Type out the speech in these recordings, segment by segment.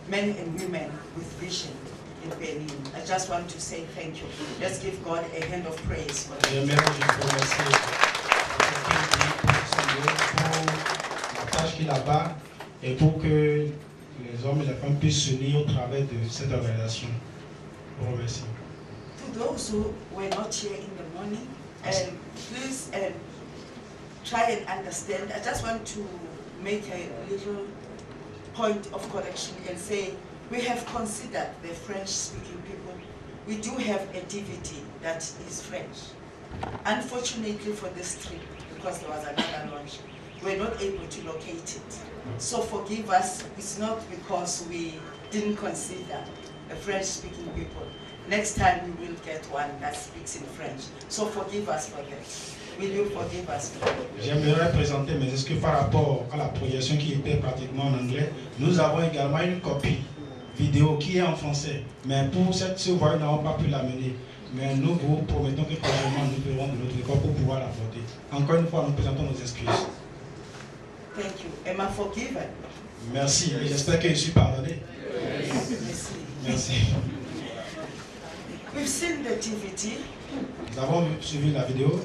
men and women with vision in Benin. I just want to say thank you. Let's give God a hand of praise for that. La tâche qu'il a là et pour que les hommes et les femmes puissent s'unir au travers de cette organisation. Je vous remercie. To those who were not here in the morning, please try and understand. I just want to make a little point of correction and say we have considered the French-speaking people. We do have a DVD that is French. Unfortunately for this trip, because there was another launch, we're not able to locate it. So forgive us, it's not because we didn't consider the French-speaking people. Next time we will get one that speaks in French. So forgive us for that. Will you forgive us for that? J'aimerais présenter mes excuses par rapport à la projection qui était pratiquement en anglais. Nous avons également une copie vidéo qui est en français. Mais pour ce voyage, nous n'avons pas pu l'amener. Mais nous vous promettons que prochainement nous ferons de notre école pour pouvoir la porter. Encore une fois, nous présentons nos excuses. Thank you. Am I forgiven? Merci. Et j'espère que je suis pardonné. Merci. Merci. We've seen the DVD. Nous avons suivi la vidéo.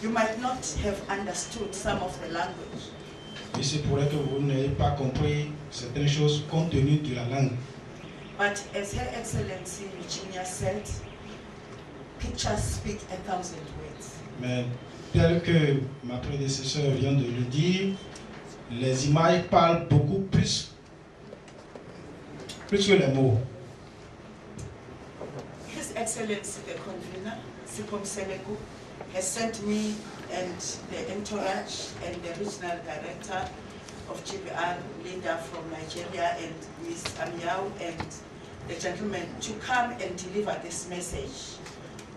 You might not have understood some of the language. Il se pourrait que vous n'ayez pas compris certaines choses compte tenu de la langue. But as Her Excellency Virginia said, pictures speak 1,000 words. Mais tel que ma prédécesseur vient de le dire, les images parlent beaucoup plus que les mots. His Excellency the Convener, Sipom Selegu, has sent me and the entourage and the regional director of GBR, Linda from Nigeria, and Ms. Amiao and the gentleman to come and deliver this message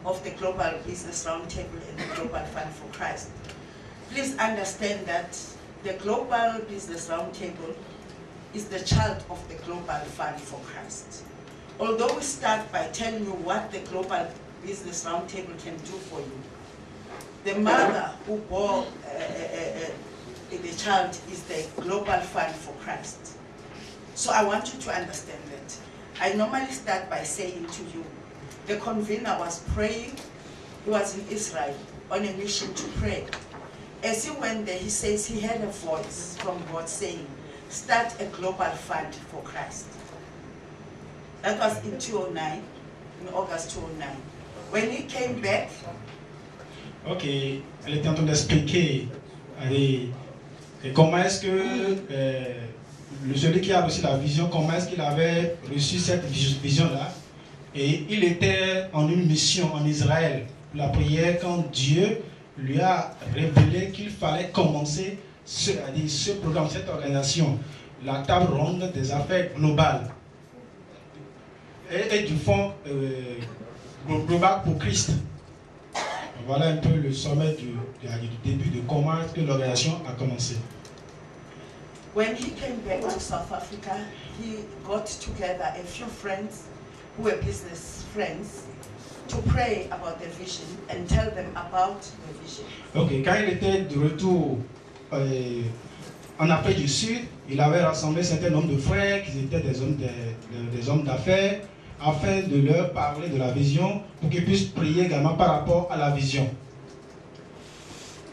of the Global Business Roundtable and the Global Fund for Christ. Please understand that the Global Business Roundtable is the child of the Global Fund for Christ. Although we start by telling you what the Global Business Roundtable can do for you, the mother who bore the child is the Global Fund for Christ. So I want you to understand that. I normally start by saying to you, the convener was praying. He was in Israel on a mission to pray. As he went there, he says he heard a voice from God saying, start a global fund for Christ. That was in 2009, in August 2009. When he came back, Ok, elle était en train d'expliquer comment est-ce que celui qui a reçu la vision, comment est-ce qu'il avait reçu cette vision-là. Et il était en une mission en Israël, la prière, quand Dieu lui a révélé qu'il fallait commencer ce programme, cette organisation, la table ronde des affaires globales et du fonds global pour Christ. Voilà un peu le sommet du début de comment est-ce que l'organisation a commencé. When he came back to South Africa, he got together a few friends who were business friends to pray about the vision and tell them about the vision. Ok, quand il était de retour en Afrique du Sud, il avait rassemblé un certain nombre de frères qui étaient des hommes d'affaires afin de leur parler de la vision pour qu'ils puissent prier également par rapport à la vision.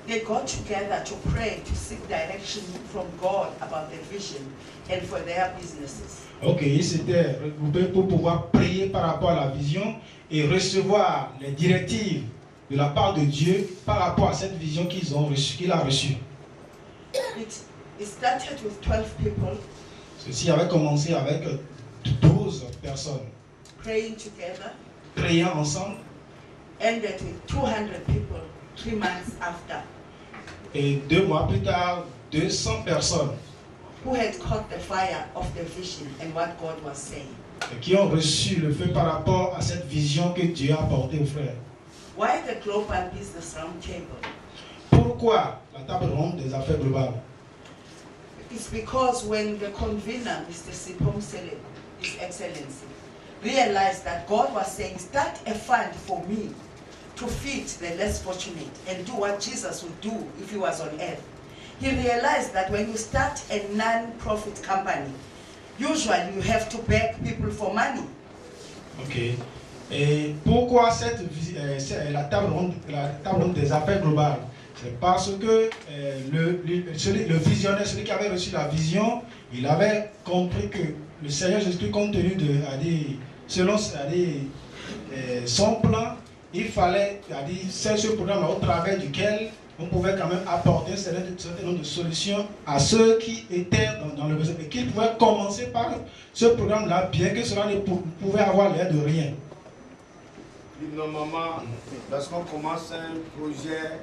They got together to pray, to seek direction from God about the vision and for their businesses. Ok, ils s'étaient regroupés pour pouvoir prier par rapport à la vision et recevoir les directives de la part de Dieu par rapport à cette vision qu'il a reçue. It started with 12 people. Ceci avait commencé avec 12 personnes. Praying together. Priant ensemble. Ended with 200 people 3 months after. Et 2 mois plus tard, 200 personnes. Who had caught the fire of the vision and what God was saying. Et qui ont reçu le feu par rapport à cette vision que Dieu a apportée aux frères. Why the Global Business Roundtable? Pourquoi la table ronde des affaires globales? It's because when the convener, Mr. Sipom Selegu, His Excellency, realized that God was saying, start a fund for me to feed the less fortunate and do what Jesus would do if he was on earth. He realized that when you start a non-profit company, usually you have to beg people for money. Ok. Et pourquoi la table ronde des affaires globales? C'est parce que le visionnaire, celui qui avait reçu la vision, il avait compris que le Seigneur Jésus-Christ, compte tenu de, selon son plan, il fallait faire ce programme au travers duquel on pouvait quand même apporter un certain nombre de solutions à ceux qui étaient dans le besoin. Et qu'ils pouvaient commencer par ce programme-là, bien que cela ne pouvait avoir l'air de rien. Normalement, lorsqu'on commence un projet,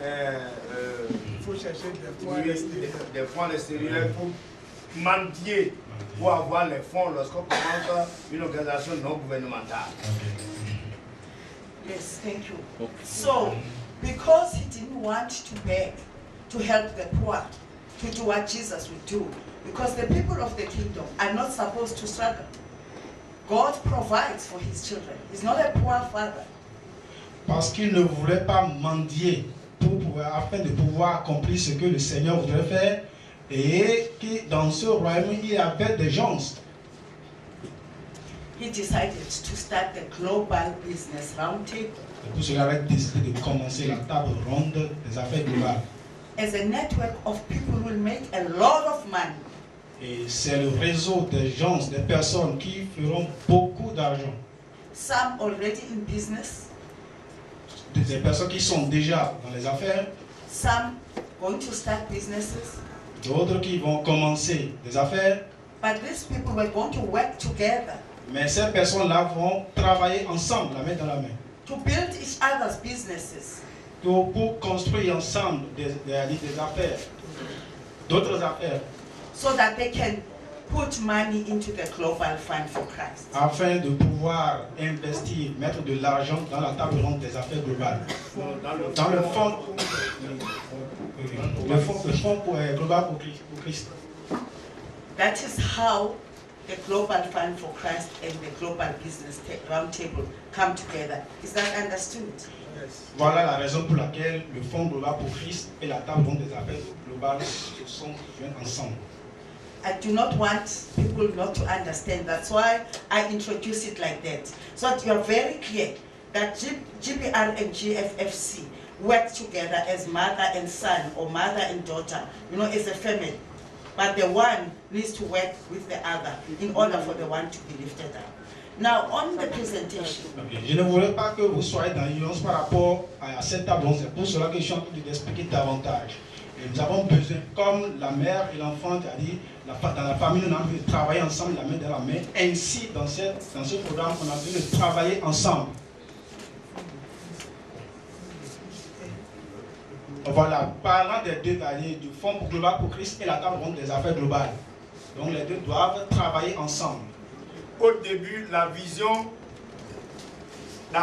il faut chercher des fonds à l'extérieur, il faut mendier pour avoir les fonds lorsqu'on commence une organisation non gouvernementale. Yes, thank you. So, because he didn't want to beg to help the poor, to do what Jesus would do, because the people of the kingdom are not supposed to struggle. God provides for his children. He's not a poor father. Parce qu'il ne voulait pas mendier afin de pouvoir accomplir ce que le Seigneur voudrait faire, et que dans ce royaume il y avait des gens. He decided to start the global business roundtable. Et pour cela, il a décidé de commencer la table ronde des affaires globales. As a network of people who will make a lot of money. Et c'est le réseau des gens, des personnes qui feront beaucoup d'argent. Some already in business. Des personnes qui sont déjà dans les affaires. Some going to start businesses. D'autres qui vont commencer des affaires. But these people were going to work together. Mais ces personnes-là vont travailler ensemble, la main dans la main. To build each other's businesses. Pour construire ensemble des affaires, d'autres affaires. So that they can put money into the global fund for Christ. Afin de pouvoir investir, mettre de l'argent dans la table ronde des affaires globales. Dans le fonds global pour Christ. That is how the Global Fund for Christ and the Global Business Roundtable come together. Is that understood? Yes. Voilà la raison pour laquelle le Fonds global pour Christ et la table ronde des affaires globales se sont joints ensemble. I do not want people not to understand. That's why I introduce it like that. So that you are very clear that GBR and GFFC work together as mother and son or mother and daughter, as a family. But the one needs to work with the other in order for the one to be lifted up. Now, on the presentation. Okay. Je ne voulais pas que vous soyez dans l'ignorance par rapport à cette table ronde. C'est pour cela que je suis en train d'expliquer davantage. Et nous avons besoin, comme la mère et l'enfant, c'est-à-dire dans la famille, on a envie de travailler ensemble, la main dans la main. Ainsi, dans ce programme, on a envie de travailler ensemble. Voilà, parlant des deux, du Fonds global pour Christ et la table ronde des affaires globales. Donc les deux doivent travailler ensemble. Au début, la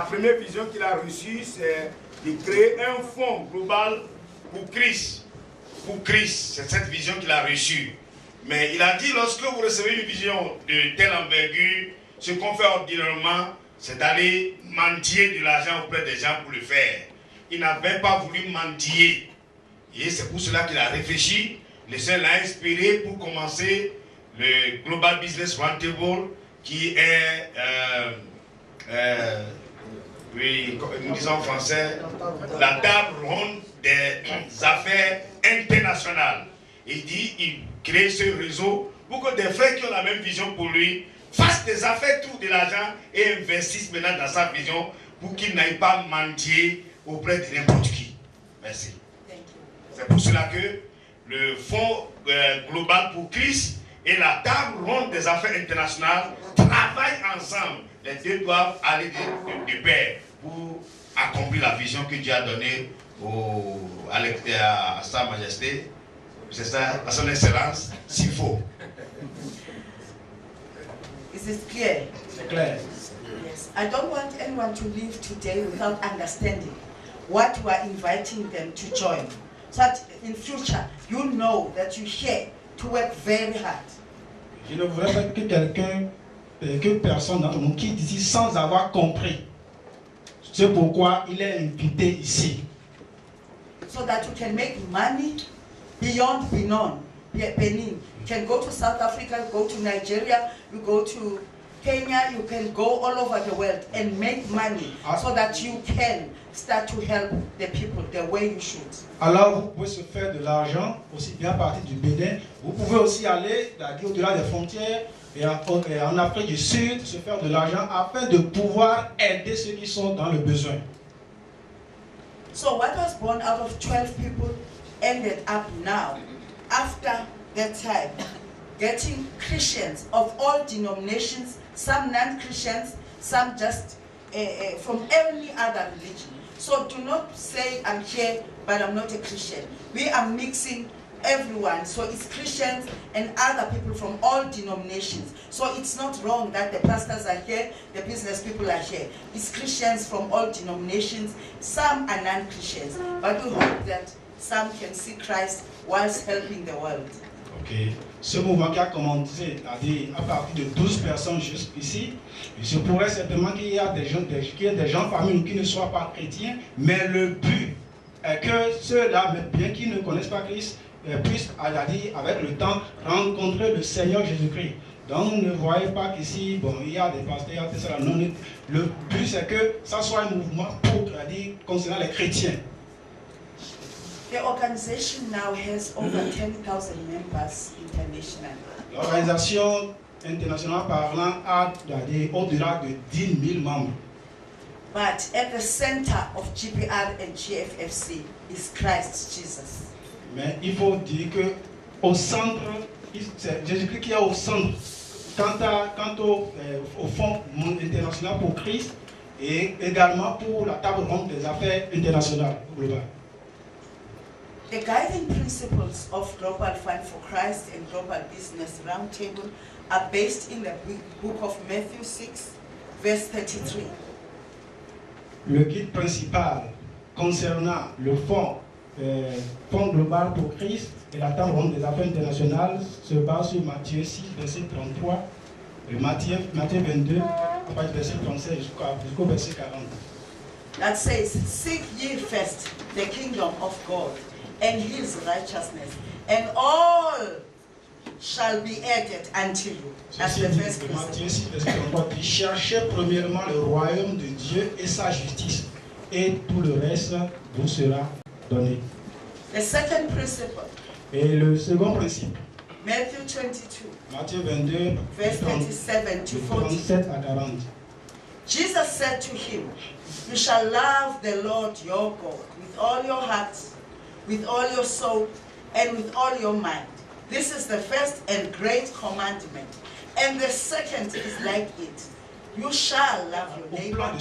première vision qu'il a reçue, c'est de créer un fonds global pour Christ. Pour Christ, c'est cette vision qu'il a reçue. Mais il a dit, lorsque vous recevez une vision de telle envergure, ce qu'on fait ordinairement, c'est d'aller mendier de l'argent auprès des gens pour le faire. Il n'avait pas voulu mendier. Et c'est pour cela qu'il a réfléchi. Le Seigneur l'a inspiré pour commencer le Global Business Roundtable, qui est, oui, nous disons en français, la table ronde des affaires internationales. Il dit, il crée ce réseau pour que des frères qui ont la même vision pour lui fassent des affaires, trouvent de l'argent et investissent maintenant dans sa vision pour qu'il n'aille pas mendier auprès de n'importe qui. Merci. C'est pour cela que le Fonds global pour Christ et la table ronde des affaires internationales travaillent ensemble. Les deux doivent aller de pair pour accomplir la vision que Dieu a donnée à Sa Majesté, c'est ça, à son Excellence, s'il faut. Is it clear? C'est clair. Yes. I don't want anyone to leave today without understanding what we are inviting them to join. So that in future, you know that you're here to work very hard. Je ne voudrais pas que personne dans le monde quitte ici sans avoir compris. C'est pourquoi il est invité ici. So that you can make money beyond. Benin. You can go to South Africa, go to Nigeria, you go to Kenya, you can go all over the world and make money so that you can start to help the people the way you should. Alors vous pouvez se faire de l'argent aussi bien à partir du Bénin. Vous pouvez aussi aller au-delà des frontières et en Afrique du Sud se faire de l'argent afin de pouvoir aider ceux qui sont dans le besoin. So what was born out of 12 people ended up now, after that time, getting Christians of all denominations, some non-Christians, some just from any other religion. So do not say I'm here, but I'm not a Christian. We are mixing everyone. So it's Christians and other people from all denominations. So it's not wrong that the pastors are here, the business people are here. It's Christians from all denominations. Some are non-Christians. But we hope that some can see Christ whilst helping the world. Okay. Ce mouvement qui a commencé à partir de 12 personnes jusqu'ici, il se pourrait certainement qu'il y a des gens parmi nous qui ne soient pas chrétiens, mais le but est que ceux-là, bien qu'ils ne connaissent pas Christ, puissent, avec le temps, rencontrer le Seigneur Jésus-Christ. Donc, ne voyez pas qu'ici, bon, il y a des pasteurs, il y a des cela. Non, le but, c'est que ça soit un mouvement pour, concernant les chrétiens. The organization now has over 10,000 members internationally. L'organisation internationale parlant a au-delà de 10 000 membres. But at the center of GPR and GFFC is Christ Jesus. Mais il faut dire que au centre, c'est Jésus-Christ qui est au centre. Quant au Fonds international pour Christ et également pour la table ronde des affaires internationales globales. The guiding principles of Global Fund for Christ and Global Business Roundtable are based in the book of Matthew 6, verse 33. Le guide principal concernant le Fonds global pour Christ et la table ronde des affaires internationales se base sur Matthieu 6, verset 33, et Matthieu 22, verset 36 jusqu'au verset 40. That says, seek ye first the kingdom of God and his righteousness, and all shall be added unto you. That's the first Matthieu 6, verset 33. Cherchez premièrement le royaume de Dieu et sa justice, et tout le reste vous sera donné. The second principle. Et le second principe. Matthew 22. Matthieu 22, verse 37 to 40. 37 à 40. Jesus said to him, you shall love the Lord your God with all your heart, with all your soul, and with all your mind. This is the first and great commandment. And the second is like it. You shall love your neighbor.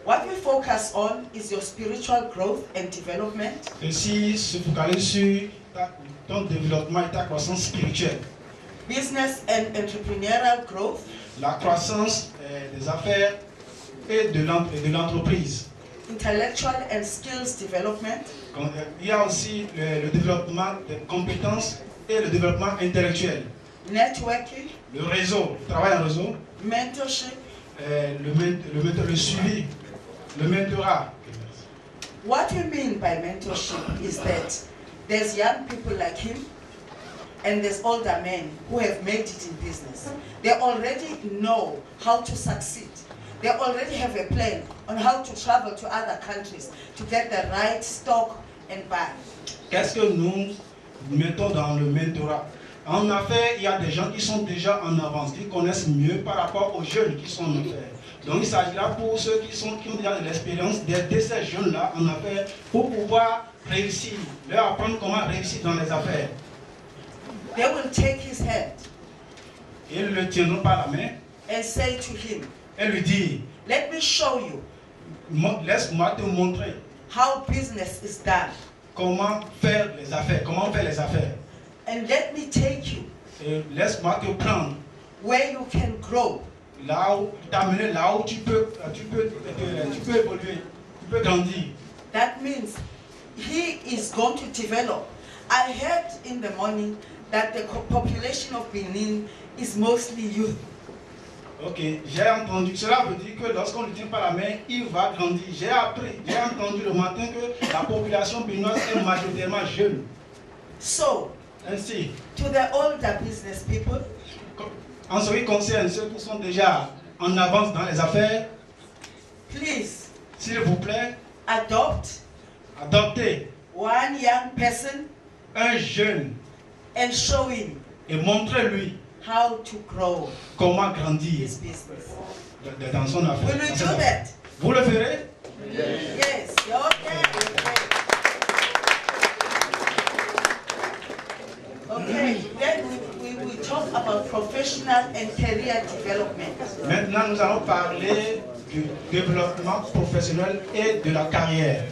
What we focus on is your spiritual growth and development. Ceci se focalise sur ton développement et ta croissance spirituelle. Business and entrepreneurial growth. La croissance des affaires et de l'entreprise. Intellectual and skills development. Il y a aussi le développement des compétences et le développement intellectuel. Networking. Le réseau, le travail en réseau. Mentorship. Le suivi, le mentorat. What we mean by mentorship is that there's young people like him and there's older men who have made it in business. They already know how to succeed. They already have a plan on how to travel to other countries to get the right stock and buy. Qu'est-ce que nous mettons dans le mentorat? En affaires, il y a des gens qui sont déjà en avance, qui connaissent mieux par rapport aux jeunes qui sont en affaires. Donc il s'agira pour ceux qui ont déjà de l'expérience d'aider ces jeunes-là en affaires pour pouvoir réussir, leur apprendre comment réussir dans les affaires. They will take his hand. Ils le tiendront par la main. And say to him. Et lui dire. Let me show you. Laisse-moi te montrer. How business is done. Comment faire les affaires. Comment faire les affaires. And let me take you. Et laisse-moi te prendre. Where you can grow. Là où t'amener là où tu peux évoluer, tu peux grandir. That means he is going to develop. I heard in the morning that the population of Benin is mostly youth. Ok, j'ai entendu, cela veut dire que lorsqu'on ne tient pas la main, il va grandir. J'ai entendu le matin que la population béninoise est majoritairement jeune. So, Ainsi, to the older business people, en ce qui concerne ceux qui sont déjà en avance dans les affaires, please s'il vous plaît, adopt adoptez one young person un jeune and show him et montrez-lui how to grow comment grandir his business. dans son affaire. Will we do that? Vous le ferez? Yes. Okay. Okay. Then we talk about professional and career development. Maintenant, nous allons parler du développement professionnel et de la carrière.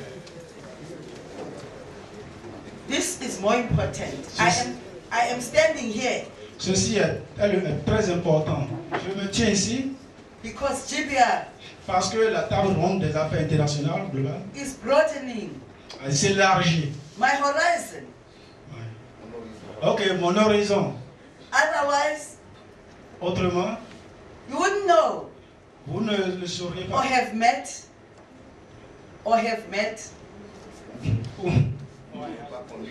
This is more important. I am standing here Ceci est très important. Je me tiens ici because GBR parce que la table ronde des affaires internationales globales is broadening s'élargit. my horizon. Ok, mon horizon. Otherwise, Autrement, you wouldn't know vous ne le sauriez or pas. have met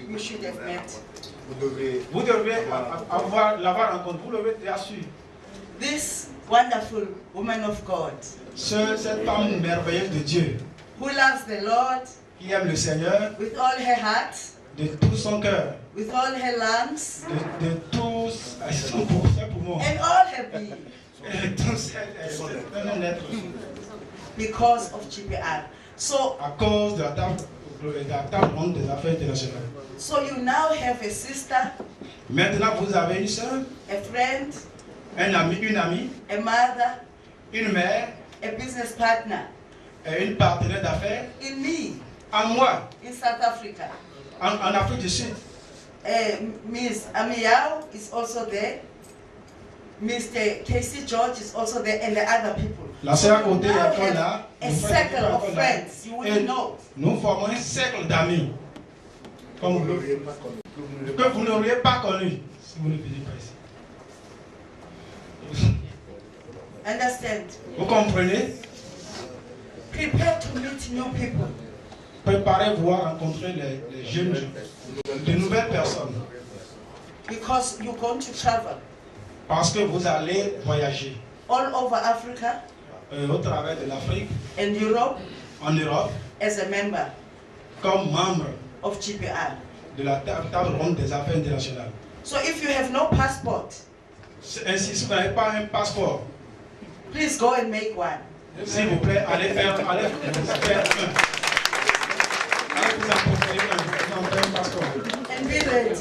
you should have met Vous devez l'avoir rencontré. Vous l'avez déjà su. this wonderful woman of God Cette femme merveilleuse de Dieu who loves the Lord qui aime le Seigneur with all her heart, de tout son cœur, with all her lungs, de tout son poumon, and all her being, et de tout son être, because of GBR. So, à cause de la table ronde des affaires internationales. so you now have a sister, Maintenant, vous avez une soeur, a friend, un ami, une amie, a mother, une mère a business partner et une partenaire d'affaires. in me, À moi, in South Africa. en Afrique du Sud. Ms. Amiyao is also there. Mr. Casey George is also there, and the other people. La sœur à So you côté now est encore have là. a Mon frère est circle of encore là. friends. You Et will know. nous formons un cercle d'amis. Comme vous, que vous n'auriez pas connu si vous ne veniez pas ici. Understand? Vous comprenez? Prepare to meet new people. Préparez-vous à rencontrer les jeunes gens, de nouvelles personnes. Because you're going to travel Parce que vous allez voyager all over Africa au travers de l'Afrique, and Europe en Europe, as a member comme membre of GPR. de la table ronde des affaires internationales. So if you have no passport, Ainsi, si vous n'avez pas un passeport, please go and make one. s'il vous plaît, allez faire un. Allez vous en procurer un passeport. And be ready.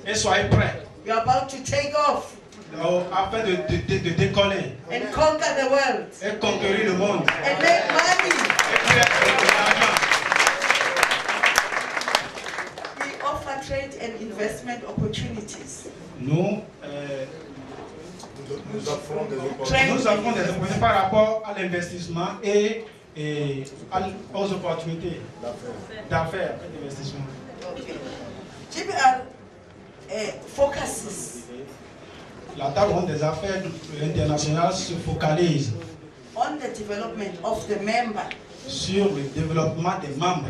Et soyez prêts You're about to take off afin de décoller and conquer the world et conquérir le monde. and make money. Et puis être de l'argent. We offer trade and investment opportunities. Nous offrons des nous offrons des opportunités par rapport à l'investissement et aux opportunités d'affaires et d'investissement. Okay. GPR focuses La table ronde des affaires internationales se focalise on the development of the member sur le développement des membres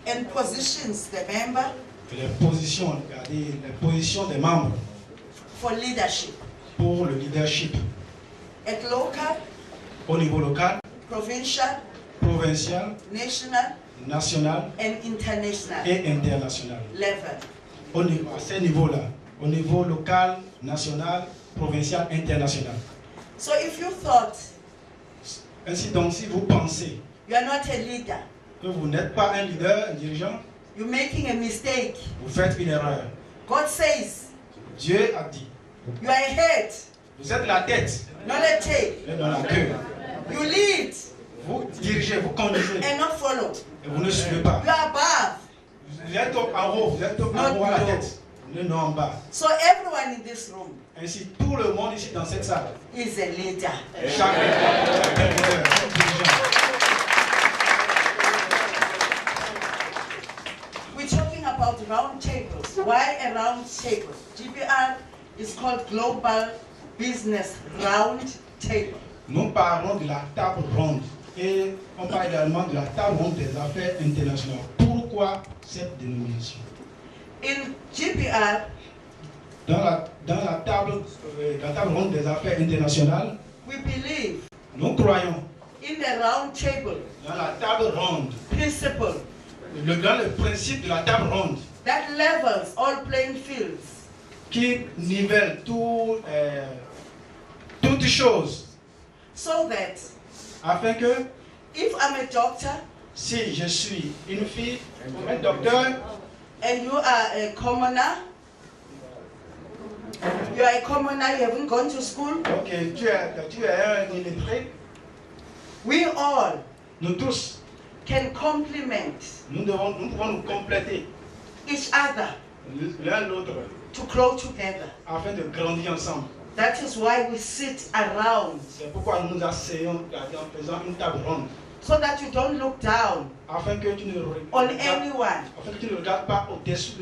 and positions the member et les positions des membres for leadership pour le leadership at local, au niveau local, provincial, provincial, national, national and international et international. level. À ces niveaux-là, au niveau local, national, provincial, international. So if you thought Ainsi donc, si vous pensez you are not a leader, que vous n'êtes pas un leader, un dirigeant, you're making a mistake. vous faites une erreur. God says Dieu a dit, you are a head, vous êtes la tête not a tail. et non la queue. You lead Vous dirigez, vous conduisez and not follow. et vous ne suivez pas. You are above. Vous êtes en haut, vous êtes en haut à la tête, non en bas. So everyone in this room Ainsi, tout le monde ici dans cette salle, is a leader. chaque leader, chaque dirigeant. We're talking about round tables. Why a round table? GBR is called Global Business Round Table. Nous parlons de la table ronde et on parle également de la table ronde des affaires internationales. Pourquoi cette dénomination? In GPR, dans la table ronde des affaires internationales, we believe nous croyons in the round table dans la table ronde, principle dans le principe de la table ronde that levels all playing fields. qui nivelle toutes choses, So that afin que if I'm a doctor si je suis une fille, un docteur, and you are a commoner, you haven't gone to school, ok, tu es un illettré, we all nous tous, can complement nous pouvons nous compléter each other l'un l'autre to grow together. afin de grandir ensemble. That is why we sit around, C'est pourquoi nous nous asseyons en faisant une table ronde, so that you don't look down afin que tu ne on regardes, anyone afin que tu ne regardes pas au-dessus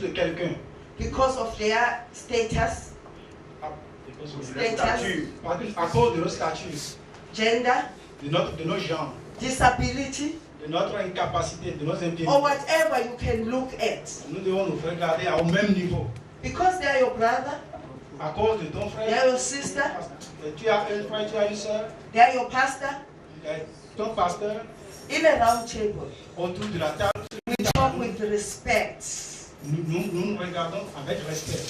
de quelqu'un. because of their status, À cause de nos statuts, gender, de nos genres, disability, de notre incapacité, de nos infirmités. or whatever you can look at. Nous devons nous regarder au même niveau. Because they are your brother, À cause de ton they are frère, your sister, tu as un frère, tu as une soeur, they are your pastor. ton pasteur, In a round table, autour de la table, we talk with respect. nous nous regardons avec respect.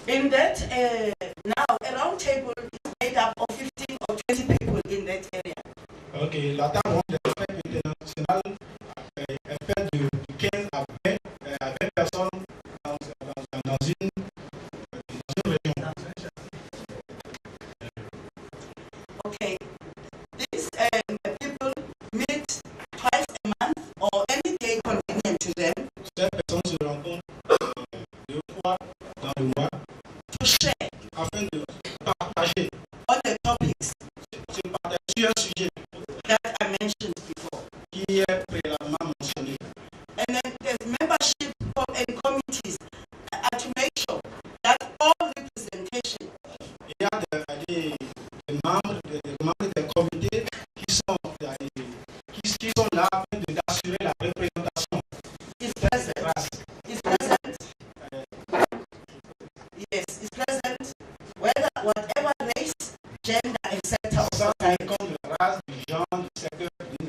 In that, now a round table is made up of 15 or 20 people in that area. Ok, la table ronde des affaires internationales est faite de 15 à 20 personnes dans une région. Okay, these people meet twice a month or any day convenient to them Ces personnes se rencontrent 2 fois dans le mois to share afin de partager, on the topics se partager sur un sujet that I mentioned before. qui est préalablement mentionné. And then there's membership and committees to make sure that all representation Il y a des membres des comités qui sont là afin d'assurer la représentation is des present. races. Is present. Yes, is present. Whatever race, gender, and sector of Sans society. tenir compte de la race, du genre, du secteur, de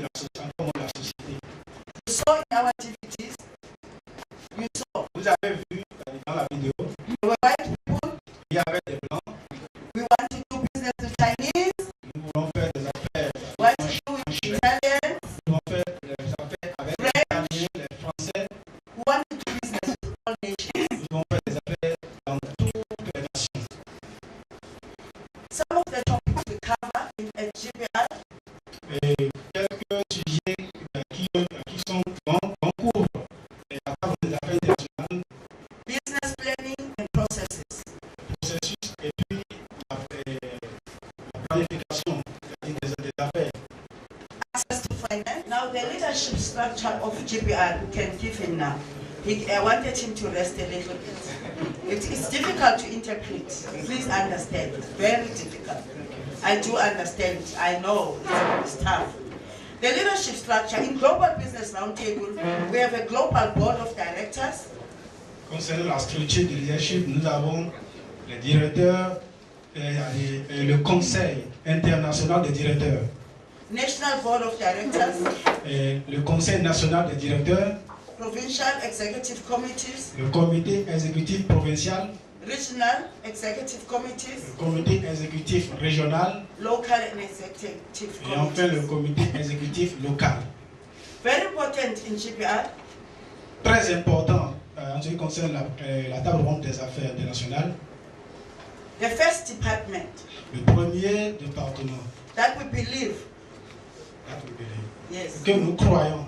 la société. You saw in our activities, you saw Vous avez vu dans la vidéo, there were white people. il y avait des blancs. We want to do business with Chinese. Nous voulons faire des affaires. We want to do with Italians. Nous voulons faire des affaires avec les Italiens, les Français. We want to do business with all nations. Nous voulons faire des affaires dans toutes les nations. Some of the topics we cover in GPR Et quelques sujets qui sont en cours à travers les affaires internationales, business planning and processes. processus et puis la planification des affaires. Access to finance. Now the leadership structure of GPR, we can give him now. I wanted him to rest a little bit. It's difficult to interpret. Please understand. It's very difficult. I do understand. I know it's tough. The leadership structure in Global Business Roundtable, we have a global board of directors. Concernant la structure de leadership, nous avons les directeurs et le conseil international des directeurs. National Board of Directors, Et le conseil national des directeurs, Provincial Executive Committees, le comité exécutif provincial, Regional Executive Committees, le comité exécutif régional Local and Executive et enfin le Committees. comité exécutif local. Very important in GPR, Très important en ce qui concerne la table ronde des affaires internationales, the first department le premier département that we believe, yes, que nous croyons,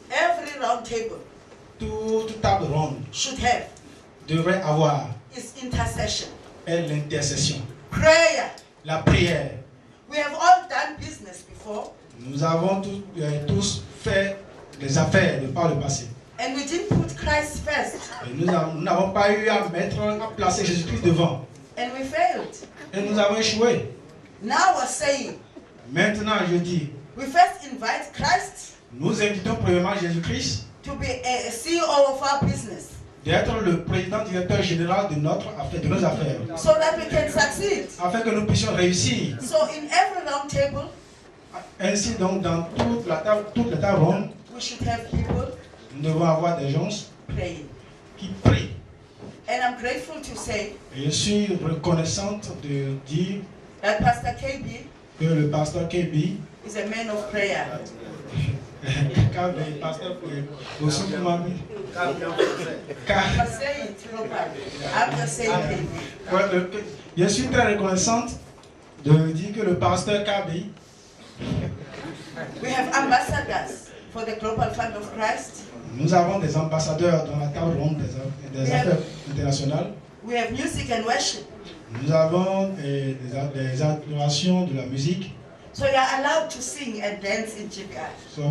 every round table toute table ronde should have devrait avoir is intercession, est l'intercession, prayer. la prière. We have all done business before, Nous avons tous fait des affaires de par le passé. and we didn't put Christ first, Et nous n'avons pas eu à placer Jésus-Christ devant. and we failed. Et nous avons échoué. Now we're saying, Maintenant, je dis, we first invite Christ, nous invitons premièrement Jésus-Christ, to be a CEO of our business, d'être le président directeur général de nos affaires, so that we can succeed. afin que nous puissions réussir. So in every round table, Ainsi donc, dans toute la table ronde, we should have people nous devons avoir des gens praying. qui prient. And I'm grateful to say Et je suis reconnaissante de dire that Pastor KB que le pasteur KB, is a man of prayer. quand le pasteur aussi Moumami, I must say it properly. I'm just saying KB. je suis très reconnaissante de dire que le pasteur KB, We have ambassadors for the Global Fund of Christ. nous avons des ambassadeurs dans la table ronde des affaires internationales. We have music and worship. Nous avons des adorations de la musique. So you are allowed to sing and dance in GPI. So,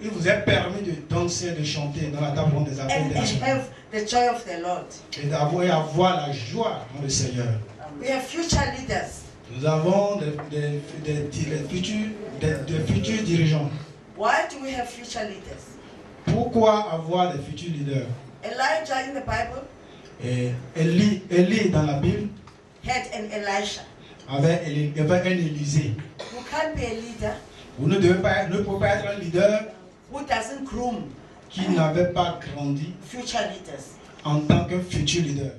il vous est permis de danser, de chanter dans la table ronde des affaires And internationales. have the joy of the Lord. Et avoir la joie dans le Seigneur. We have future leaders. Nous avons des futurs dirigeants. Why do we have future leaders? Pourquoi avoir des futurs leaders? Elijah in the Bible Et Élie dans la Bible had an Elisha. avait un Élysée. You can't be a leader Vous ne pouvez pas être un leader who doesn't groom qui n'avait pas grandi future leaders. en tant que futur leader.